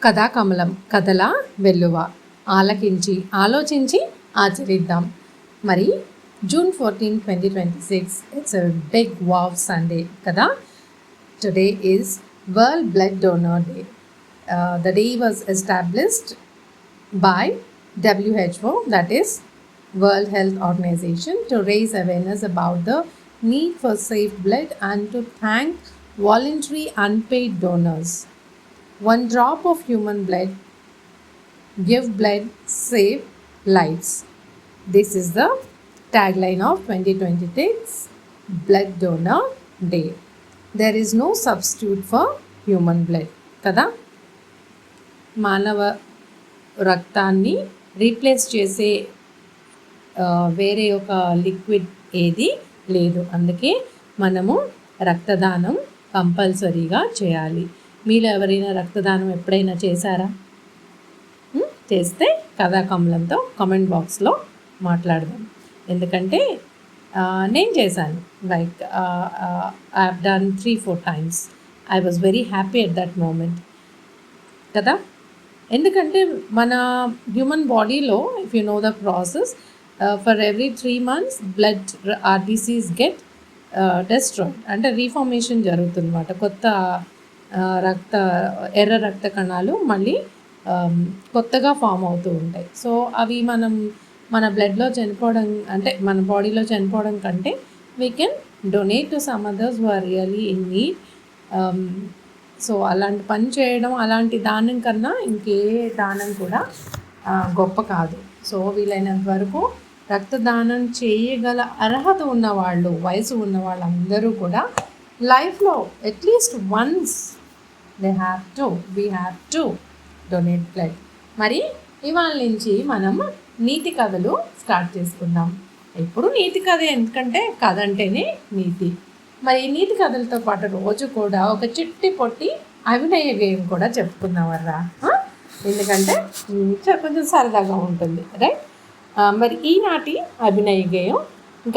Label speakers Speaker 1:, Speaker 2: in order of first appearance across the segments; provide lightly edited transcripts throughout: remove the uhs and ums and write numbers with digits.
Speaker 1: కథాకమలం కథల వెల్లువ ఆలకించి ఆలోచించి ఆచరిద్దాం. మరి June 14, 2026, it's a big wow Sunday కదా. Today is World Blood Donor Day. The day was established by WHO, that is World Health Organization, to raise awareness about the need for safe blood and to thank voluntary unpaid donors. One drop of human blood, give blood, save lives. This is the tagline of 2026 Blood Donor Day. There is no substitute for human blood. కదా, మానవ రక్తాన్ని replace చేసే వేరే ఒక liquid ఏది లేదు. అందుకే మనము రక్తదానం కంపల్సరీగా చేయాలి. మీలో ఎవరైనా రక్తదానం ఎప్పుడైనా చేశారా? చేస్తే కథాకమలంతో కామెంట్ బాక్స్లో మాట్లాడదాం. ఎందుకంటే నేను చేశాను. Like I have done 3-4 times. I was very happy at that moment కదా. ఎందుకంటే మన హ్యూమన్ బాడీలో, if you know the process, for every 3 months blood RBCs get destroyed, అంటే రీఫార్మేషన్ జరుగుతుంది అన్నమాట. కొత్త ఎర్ర రక్త కణాలు మళ్ళీ కొత్తగా ఫామ్ అవుతూ ఉంటాయి. సో అవి మన బ్లడ్లో చనిపోవడం, అంటే మన బాడీలో చనిపోవడం కంటే we can donate to some others who are really in need. So అలాంటి పని చేయడం, అలాంటి దానం కన్నా ఇంకే దానం కూడా గొప్ప కాదు. సో వీలైనంత వరకు రక్తదానం చేయగల అర్హత ఉన్నవాళ్ళు, వయసు ఉన్న వాళ్ళందరూ కూడా లైఫ్లో at least once we have to donate blood. మరి ఇవాళ నుంచి మనం నీతి కథలు స్టార్ట్ చేసుకుందాం. ఇప్పుడు నీతి కథ, ఎందుకంటే కథ అంటేనే నీతి. మరి ఈ నీతి కథలతో పాటు రోజు కూడా ఒక చిట్టి పొట్టి అభినయ గేయం కూడా చెప్పుకుందామర్రా. ఎందుకంటే కొంచెం సరదాగా ఉంటుంది, రైట్? మరి ఈనాటి అభినయ గేయం,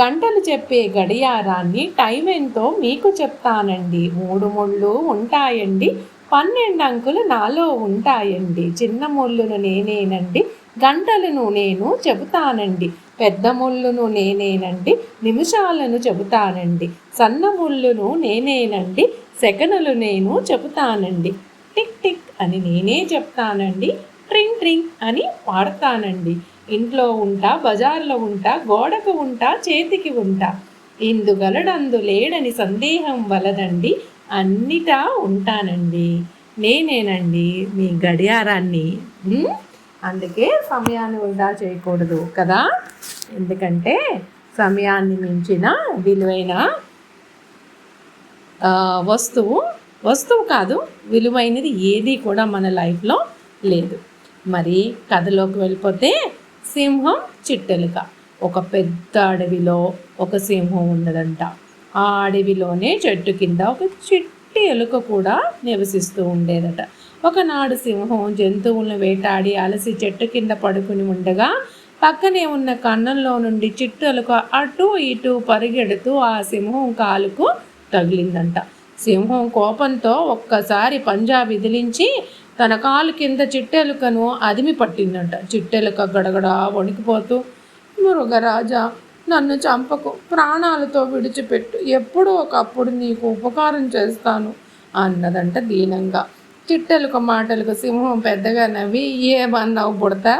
Speaker 1: గంటలు చెప్పే గడియారాన్ని టైం ఎంతో మీకు చెప్తానండి, 3 ముళ్ళు ఉంటాయండి, 12 అంకులు నాలో ఉంటాయండి, చిన్న ముళ్ళును నేనేనండి, గంటలను నేను చెబుతానండి, పెద్ద ముళ్ళును నేనేనండి, నిమిషాలను చెబుతానండి, సన్న ముళ్ళును నేనేనండి, సెకనులు నేను చెబుతానండి, టిక్ టిక్ అని నేనే చెప్తానండి, ట్రింగ్ ట్రింగ్ అని పాడతానండి, ఇంట్లో ఉంటా, బజార్లో ఉంటా, గోడకు ఉంటా, చేతికి ఉంటా, ఇందుగలడందు లేడని సందేహం వలదండి, అన్నిటా ఉంటానండి, నేనేనండి మీ గడియారాన్ని. అందుకే సమయాన్ని వృధా చేయకూడదు కదా. ఎందుకంటే సమయాన్ని మించిన విలువైన వస్తువు కాదు, విలువైనది ఏది కూడా మన లైఫ్లో లేదు. మరి కథలోకి వెళ్ళిపోతే, సింహం చిట్టెలుక. ఒక పెద్ద అడవిలో ఒక సింహం ఉన్నదంట. ఆ అడవిలోనే చెట్టు కింద ఒక చిట్టి ఎలుక కూడా నివసిస్తూ ఉండేదట. ఒకనాడు సింహం జంతువులను వేటాడి అలసి చెట్టు కింద పడుకుని ఉండగా పక్కనే ఉన్న కన్నంలో నుండి చిట్టు ఎలుక అటు ఇటు పరిగెడుతూ ఆ సింహం కాలుకు తగిలిందంట. సింహం కోపంతో ఒక్కసారి పంజా విదిలించి తన కాలు కింద చిట్టెలుకను అదిమి పట్టిందంట. చిట్టెలుక గడగడా వణికిపోతూ, మృగరాజా, నన్ను చంపకు, ప్రాణాలతో విడిచిపెట్టు, ఎప్పుడో ఒకప్పుడు నీకు ఉపకారం చేస్తాను అన్నదంట దీనంగా. చిట్టెలుక మాటలకు సింహం పెద్దగా నవ్వి, ఏమన్నావు బుడతా,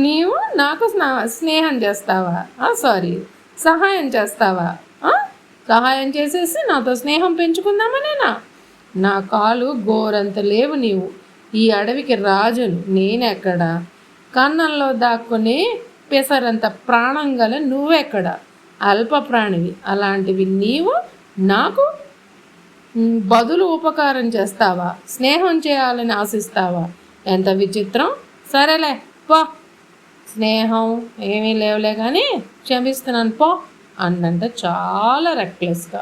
Speaker 1: నీవు నాకు స్నేహం చేస్తావా, సహాయం చేస్తావా? సహాయం చేసేసి నాతో స్నేహం పెంచుకుందామనేనా? నా కాలు గోరంత లేవు, నీవు ఈ అడవికి రాజును, నేనెక్కడ? కన్నంలో దాక్కునే పెసరంత ప్రాణం గల నువ్వెక్కడ? అల్ప ప్రాణివి. అలాంటివి నీవు నాకు బదులు ఉపకారం చేస్తావా? స్నేహం చేయాలని ఆశిస్తావా? ఎంత విచిత్రం! సరేలే పో, స్నేహం ఏమీ లేవులే కానీ క్షమిస్తున్నాను పో అన్నంట చాలా రెక్లెస్గా.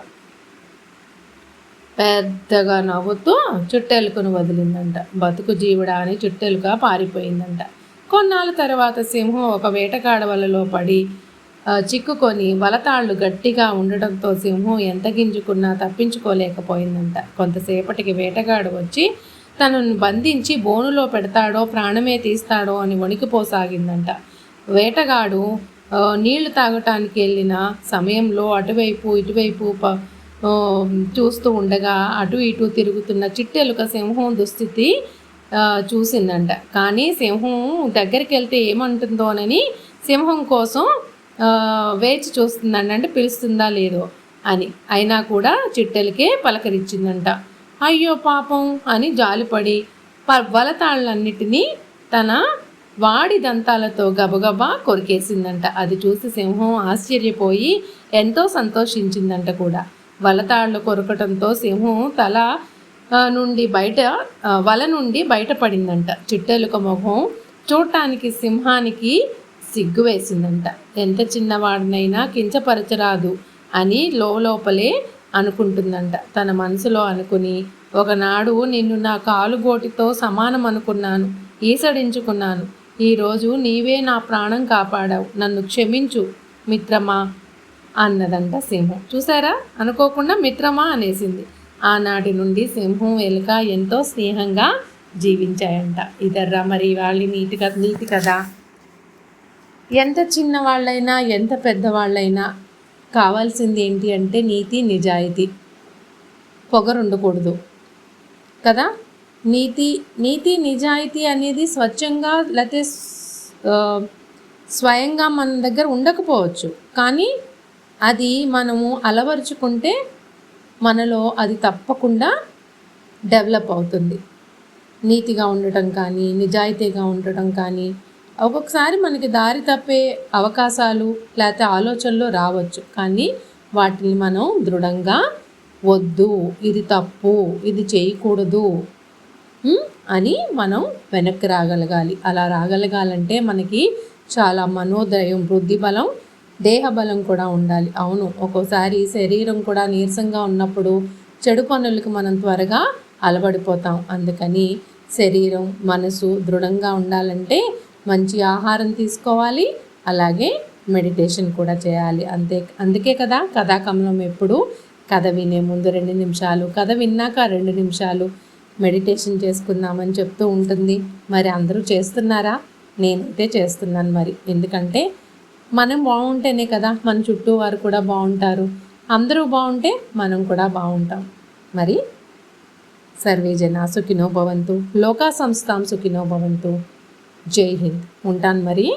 Speaker 1: పెద్దగా నవ్వుతూ చుట్టెలుకను వదిలిందంట. బతుకు జీవుడా అని చుట్టెలుక పారిపోయిందంట. కొన్నాళ్ళ తర్వాత సింహం ఒక వేటగాడ వలలో పడి చిక్కుకొని వలతాళ్ళు గట్టిగా ఉండడంతో సింహం ఎంత గింజుకున్నా తప్పించుకోలేకపోయిందంట. కొంతసేపటికి వేటగాడు వచ్చి తనను బంధించి బోనులో పెడతాడో ప్రాణమే తీస్తాడో అని వణికిపోసాగిందంట. వేటగాడు నీళ్లు తాగటానికి వెళ్ళిన సమయంలో అటువైపు ఇటువైపు చూస్తూ ఉండగా అటు ఇటు తిరుగుతున్న చిట్టెలుక సింహం దుస్థితి చూసిందంట. కానీ సింహం దగ్గరికి వెళ్తే ఏమంటుందోనని సింహం కోసం వేచి చూస్తుందంట, అంటే పిలుస్తుందా లేదో అని. అయినా కూడా చిట్టెలకే పలకరించిందంట. అయ్యో పాపం అని జాలిపడి వలతాళ్ళన్నిటినీ తన వాడి దంతాలతో గబగబా కొరికేసిందంట. అది చూసి సింహం ఆశ్చర్యపోయి ఎంతో సంతోషించిందంట కూడా. వలతాళ్ళు కొరకటంతో సింహం వల నుండి బయటపడిందంట. చిట్టెలుక మొహం చూడటానికి సింహానికి సిగ్గు వేసిందంట. ఎంత చిన్నవాడినైనా కించపరచరాదు అని లోపలే అనుకుంటుందంట. తన మనసులో అనుకుని, ఒకనాడు నిన్ను నా కాలుగోటితో సమానం అనుకున్నాను, ఈసడించుకున్నాను. ఈరోజు నీవే నా ప్రాణం కాపాడావు, నన్ను క్షమించు మిత్రమా అన్నదంట సింహం. చూసారా, అనుకోకుండా మిత్రమా అనేసింది. ఆనాటి నుండి సింహం ఎలుక ఎంతో స్నేహంగా జీవించాయంట. ఇదర్రా మరి వాళ్ళ నీతి కదా. ఎంత చిన్నవాళ్ళైనా ఎంత పెద్దవాళ్ళైనా కావాల్సింది ఏంటి అంటే నీతి నిజాయితీ, పొగరుండకూడదు కదా. నీతి నిజాయితీ అనేది స్వచ్ఛంగా లేకపోతే స్వయంగా మన దగ్గర ఉండకపోవచ్చు, కానీ అది మనము అలవరుచుకుంటే మనలో అది తప్పకుండా డెవలప్ అవుతుంది. నీతిగా ఉండటం కానీ నిజాయితీగా ఉండటం కానీ ఒక్కొక్కసారి మనకి దారి తప్పే అవకాశాలు లేకపోతే ఆలోచనలు రావచ్చు, కానీ వాటిని మనం దృఢంగా వద్దు, ఇది తప్పు, ఇది చేయకూడదు అని మనం వెనక్కి రాగలగాలి. అలా రాగలగాలంటే మనకి చాలా మనోధైర్యం, బుద్ధిబలం, దేహబలం కూడా ఉండాలి. అవును, ఒక్కోసారి శరీరం కూడా నీరసంగా ఉన్నప్పుడు చెడు పనులకు మనం త్వరగా అలవడిపోతాం. అందుకని శరీరం మనసు దృఢంగా ఉండాలంటే మంచి ఆహారం తీసుకోవాలి, అలాగే మెడిటేషన్ కూడా చేయాలి. అందుకే కదా కథాకమలం ఎప్పుడు కథ వినే ముందు 2 నిమిషాలు, కథ విన్నాక 2 నిమిషాలు మెడిటేషన్ చేసుకుందామని చెప్తూ ఉంటుంది. మరి అందరూ చేస్తున్నారా? నేనైతే చేస్తున్నాను మరి. ఎందుకంటే మనం బాగుంటేనే కదా మన చుట్టూ వారు కూడా బాగుంటారు. అందరూ బాగుంటే మనం కూడా బాగుంటాం. మరి సర్వే జనా సుఖినో భవంతు, లోకా సంస్థాం సుఖినో భవంతు. జై హింద్. ఉంటాను మరి.